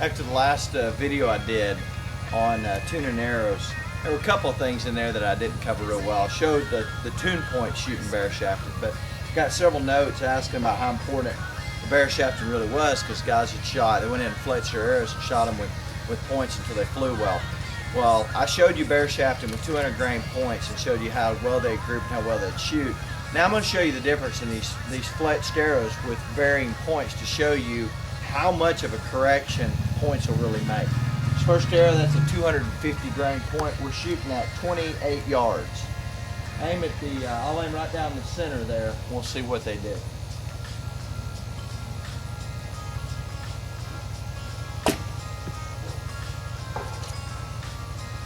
After the last video I did on tuning arrows, there were a couple of things in there that I didn't cover real well. I showed the tune point shooting bare shafted, but got several notes asking about how important the bare shafting really was, because guys had shot, they went in and fletched their arrows and shot them with points until they flew well. Well, I showed you bare shafting with 200 grain points and showed you how well they grouped and how well they'd shoot. Now I'm going to show you the difference in these fletched arrows with varying points to show you how much of a correction points will really make. This first arrow, that's a 250 grain point. We're shooting at 28 yards. Aim at the, I'll aim right down the center there. We'll see what they did.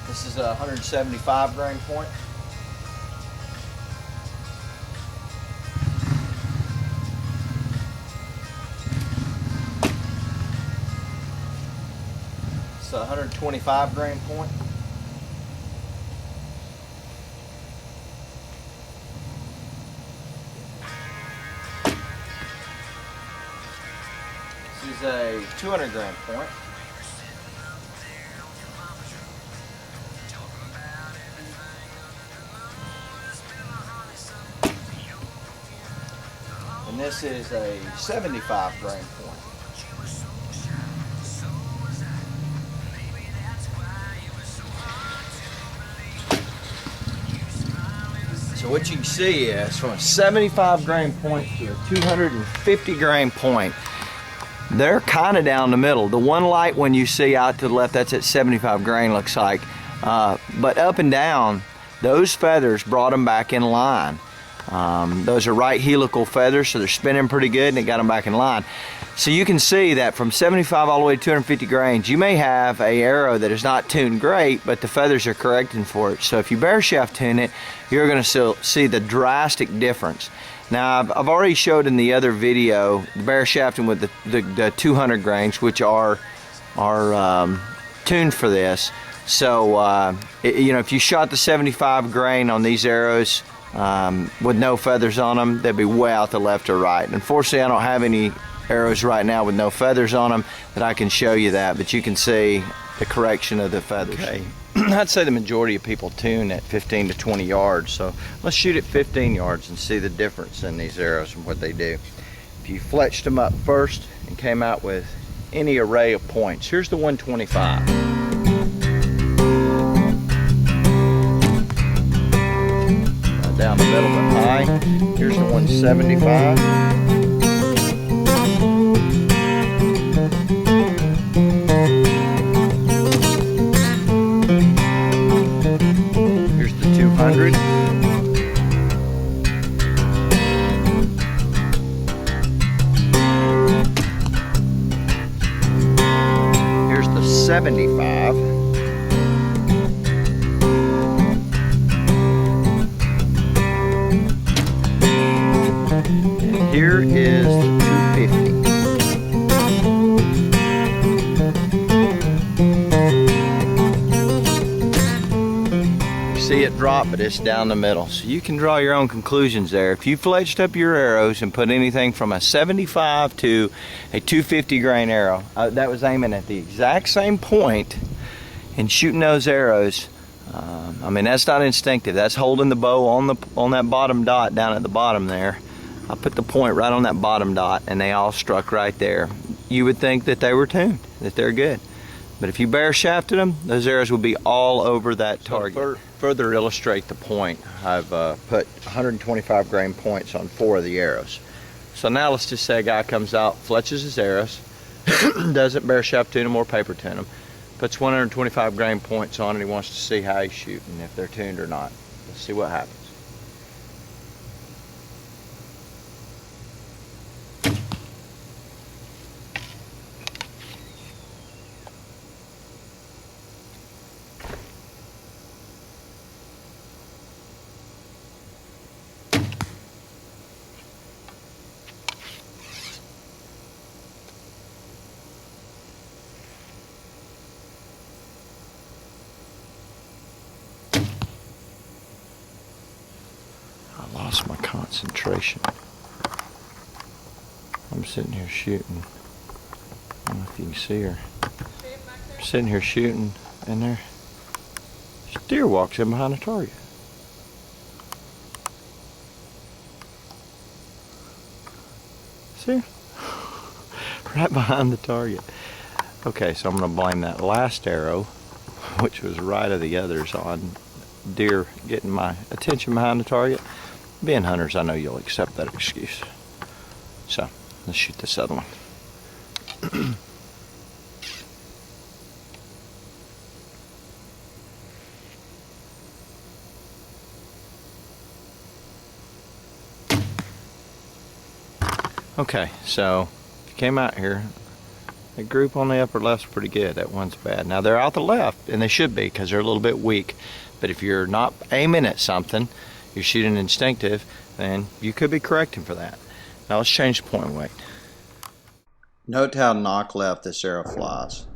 This is a 175 grain point. It's a 125 grain point. This is a 200 grain point. And this is a 75 grain point. So what you can see is from a 75 grain point to a 250 grain point, they're kind of down the middle. The one light one you see out to the left, that's at 75 grain, looks like. But up and down, those feathers brought them back in line. Those are right helical feathers, so they're spinning pretty good, and it got them back in line. So you can see that from 75 all the way to 250 grains, you may have an arrow that is not tuned great, but the feathers are correcting for it. So if you bare shaft tune it, you're going to see the drastic difference. Now I've already showed in the other video the bare shafting with the 200 grains, which are tuned for this. So you know, if you shot the 75 grain on these arrows with no feathers on them, they'd be way out the left or right. Unfortunately, I don't have any arrows right now with no feathers on them that I can show you that, but you can see the correction of the feathers. Okay. I'd say the majority of people tune at 15 to 20 yards, so let's shoot at 15 yards and see the difference in these arrows and what they do. If you fletched them up first and came out with any array of points, here's the 125. Down the middle but high. Here's the 175. Here's the 200. Here's the 75. Here is the 250. You see it drop, but it's down the middle. So you can draw your own conclusions there. If you fletched up your arrows and put anything from a 75 to a 250 grain arrow, that was aiming at the exact same point and shooting those arrows. I mean, that's not instinctive. That's holding the bow on that bottom dot down at the bottom there. I put the point right on that bottom dot and they all struck right there. You would think that they were tuned, that they're good. But if you bare shafted them, those arrows would be all over that target. To further illustrate the point, I've put 125 grain points on 4 of the arrows. So now let's just say a guy comes out, fletches his arrows, doesn't bare shaft tune them or paper tune them, puts 125 grain points on it, he wants to see how he's shooting, if they're tuned or not. Let's see what happens. Lost my concentration. I'm sitting here shooting. I don't know if you can see her. sitting here shooting, and there deer walks in behind the target. See? Right behind the target. Okay, so I'm going to blame that last arrow, which was right of the others, on deer getting my attention behind the target. Being hunters, I know you'll accept that excuse. So, let's shoot this other one. Okay, so if you came out here, the group on the upper left's pretty good. That one's bad. Now they're out the left, and they should be because they're a little bit weak. But if you're not aiming at something, you're shooting instinctive, then you could be correcting for that. Now let's change the point weight. Note how knock left this arrow flies.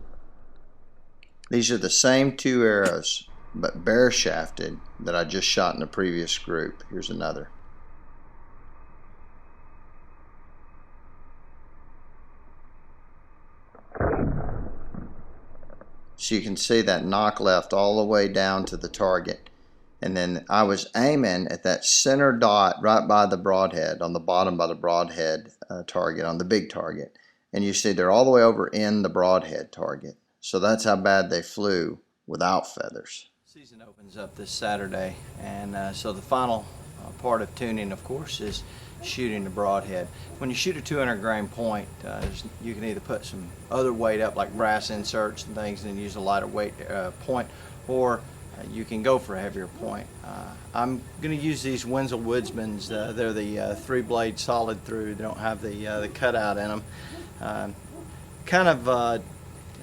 These are the same two arrows, but bare shafted, that I just shot in the previous group. Here's another. So you can see that knock left all the way down to the target. And then I was aiming at that center dot right by the broadhead, on the bottom by the broadhead target, on the big target. And you see they're all the way over in the broadhead target. So that's how bad they flew without feathers. Season opens up this Saturday, and so the final part of tuning, of course, is shooting the broadhead. When you shoot a 200 grain point, you can either put some other weight up like brass inserts and things and use a lighter weight point, or you can go for a heavier point. I'm going to use these Wenzel Woodsman's. They're the 3-blade solid through. They don't have the cutout in them. Kind of a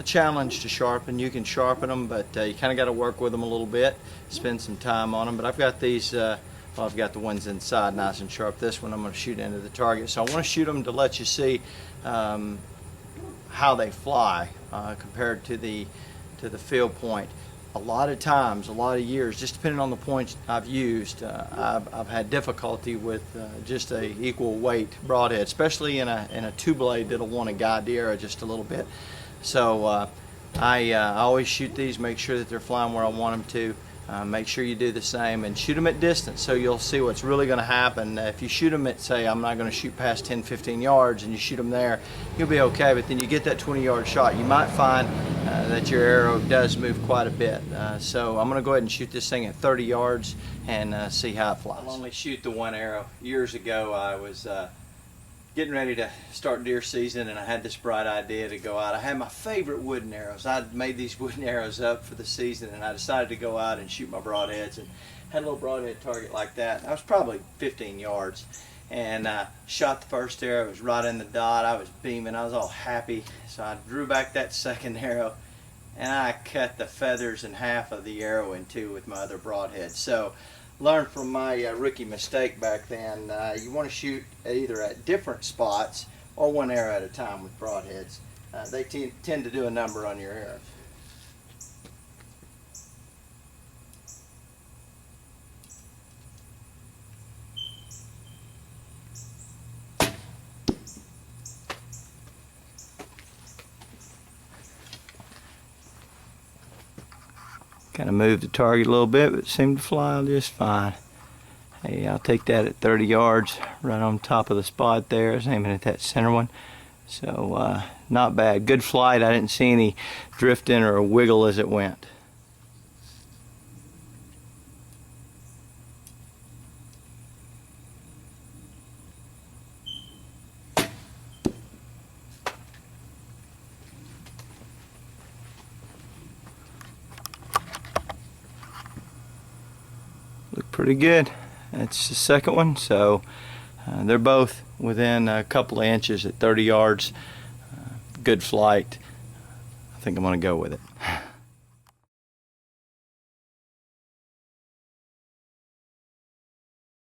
challenge to sharpen. You can sharpen them, but you kind of got to work with them a little bit, spend some time on them. But I've got these, well, I've got the ones inside nice and sharp. This one I'm going to shoot into the target. So I want to shoot them to let you see how they fly compared to the field point. A lot of times, a lot of years, just depending on the points I've used, I've had difficulty with just a equal weight broadhead, especially in a 2-blade that'll want to guide the arrow just a little bit. So I always shoot these, make sure that they're flying where I want them to. Make sure you do the same and shoot them at distance, so you'll see what's really going to happen. If you shoot them at, say, I'm not going to shoot past 10-15 yards, and you shoot them there, you'll be okay. But then you get that 20-yard shot, you might find that your arrow does move quite a bit. So I'm going to go ahead and shoot this thing at 30 yards and see how it flies. I'll only shoot the one arrow. Years ago, I was getting ready to start deer season, and I had this bright idea to go out. I had my favorite wooden arrows. I'd made these wooden arrows up for the season, and I decided to go out and shoot my broadheads, and had a little broadhead target like that. I was probably 15 yards, and shot the first arrow. It was right in the dot. I was beaming. I was all happy. So I drew back that second arrow, and I cut the feathers in half of the arrow in two with my other broadhead. So learned from my rookie mistake back then. You want to shoot either at different spots or one arrow at a time with broadheads. They tend to do a number on your arrows. Kind of moved the target a little bit, but it seemed to fly just fine. Hey, I'll take that at 30 yards, right on top of the spot there. I was aiming at that center one. So, not bad. Good flight. I didn't see any drifting or a wiggle as it went. Look pretty good. That's the second one, so they're both within a couple of inches at 30 yards. Good flight. I think I'm going to go with it.